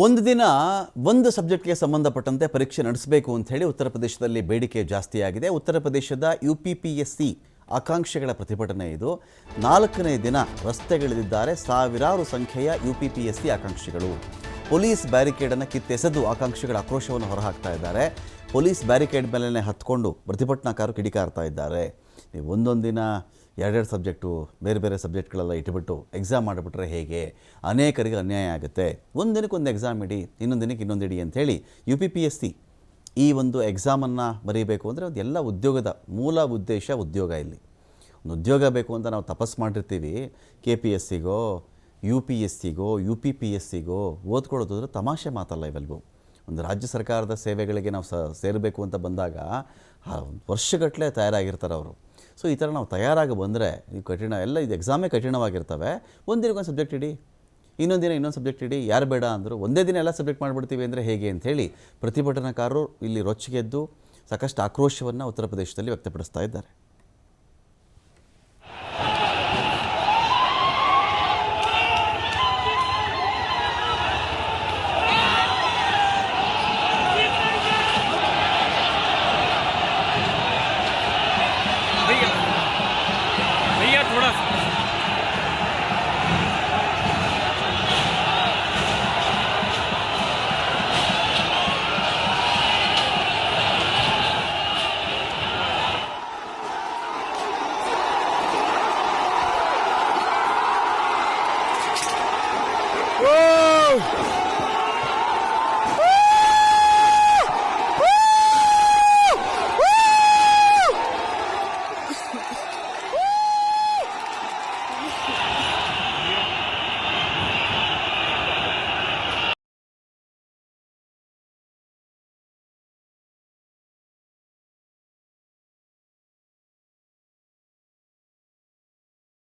ಒಂದು ದಿನ ಒಂದು ಸಬ್ಜೆಕ್ಟ್ಗೆ ಸಂಬಂಧಪಟ್ಟಂತೆ ಪರೀಕ್ಷೆ ನಡೆಸಬೇಕು ಅಂತ ಹೇಳಿ ಉತ್ತರ ಪ್ರದೇಶದಲ್ಲಿ ಬೇಡಿಕೆ ಜಾಸ್ತಿಯಾಗಿದೆ. ಉತ್ತರ ಪ್ರದೇಶದ UPPSC ಆಕಾಂಕ್ಷಿಗಳ ಪ್ರತಿಭಟನೆ ಇದು. 4ನೇ ದಿನ ರಸ್ತೆಗಿಳಿದಿದ್ದಾರೆ ಸಾವಿರಾರು ಸಂಖ್ಯೆಯ UPPSC ಆಕಾಂಕ್ಷಿಗಳು. ಪೊಲೀಸ್ ಬ್ಯಾರಿಕೇಡನ್ನು ಕಿತ್ತೆಸೆದು ಆಕಾಂಕ್ಷಿಗಳ ಆಕ್ರೋಶವನ್ನು ಹೊರಹಾಕ್ತಾ ಇದ್ದಾರೆ. ಪೊಲೀಸ್ ಬ್ಯಾರಿಕೇಡ್ ಮೇಲೆ ಹತ್ಕೊಂಡು ಪ್ರತಿಭಟನಾಕಾರರು ಕಿಡಿಕಾರ್ತಾ ಇದ್ದಾರೆ. ನೀವು ಒಂದೊಂದು ದಿನ ಎರಡೆರಡು ಸಬ್ಜೆಕ್ಟು ಬೇರೆ ಬೇರೆ ಸಬ್ಜೆಕ್ಟ್ಗಳೆಲ್ಲ ಇಟ್ಬಿಟ್ಟು ಎಕ್ಸಾಮ್ ಮಾಡಿಬಿಟ್ರೆ ಹೇಗೆ? ಅನೇಕರಿಗೆ ಅನ್ಯಾಯ ಆಗುತ್ತೆ. ಒಂದು ದಿನಕ್ಕೆ ಒಂದು ಎಕ್ಸಾಮ್ ಇಡಿ, ಇನ್ನೊಂದು ದಿನಕ್ಕೆ ಇನ್ನೊಂದು ಇಡಿ ಅಂಥೇಳಿ UPPSC ಈ ಒಂದು ಎಕ್ಸಾಮನ್ನು ಬರೀಬೇಕು ಅಂದರೆ ಒಂದು ಎಲ್ಲ ಉದ್ಯೋಗದ ಮೂಲ ಉದ್ದೇಶ ಉದ್ಯೋಗ. ಇಲ್ಲಿ ಒಂದು ಉದ್ಯೋಗ ಬೇಕು ಅಂತ ನಾವು ತಪಸ್ಸು ಮಾಡಿರ್ತೀವಿ. KPSCಗೋ UPSCಗೋ UPPSCಗೋ ಓದ್ಕೊಳ್ಳೋದು ಅಂದರೆ ತಮಾಷೆ ಮಾತಲ್ಲ. ಇವೆಲ್ಗೂ ಒಂದು ರಾಜ್ಯ ಸರ್ಕಾರದ ಸೇವೆಗಳಿಗೆ ನಾವು ಸೇರಬೇಕು ಅಂತ ಬಂದಾಗ ವರ್ಷಗಟ್ಟಲೆ ತಯಾರಾಗಿರ್ತಾರೆ ಅವರು. ಸೊ ಈ ಥರ ನಾವು ತಯಾರಾಗಿ ಬಂದರೆ ಇದು ಕಠಿಣ, ಎಲ್ಲ ಇದು ಎಕ್ಸಾಮೇ ಕಠಿಣವಾಗಿರ್ತವೆ. ಒಂದಿನಕ್ಕೆ ಒಂದು ಸಬ್ಜೆಕ್ಟ್ ಇಡಿ, ಇನ್ನೊಂದು ದಿನ ಇನ್ನೊಂದು ಸಬ್ಜೆಕ್ಟ್ ಇಡಿ, ಯಾರು ಬೇಡ ಅಂದರು. ಒಂದೇ ದಿನ ಎಲ್ಲ ಸಬ್ಜೆಕ್ಟ್ ಮಾಡಿಬಿಡ್ತೀವಿ ಅಂದರೆ ಹೇಗೆ ಅಂಥೇಳಿ ಪ್ರತಿಭಟನಾಕಾರರು ಇಲ್ಲಿ ರೊಚ್ಚಿಗೆದ್ದು ಸಾಕಷ್ಟು ಆಕ್ರೋಶವನ್ನು ಉತ್ತರ ಪ್ರದೇಶದಲ್ಲಿ ವ್ಯಕ್ತಪಡಿಸ್ತಾ ಇದ್ದಾರೆ.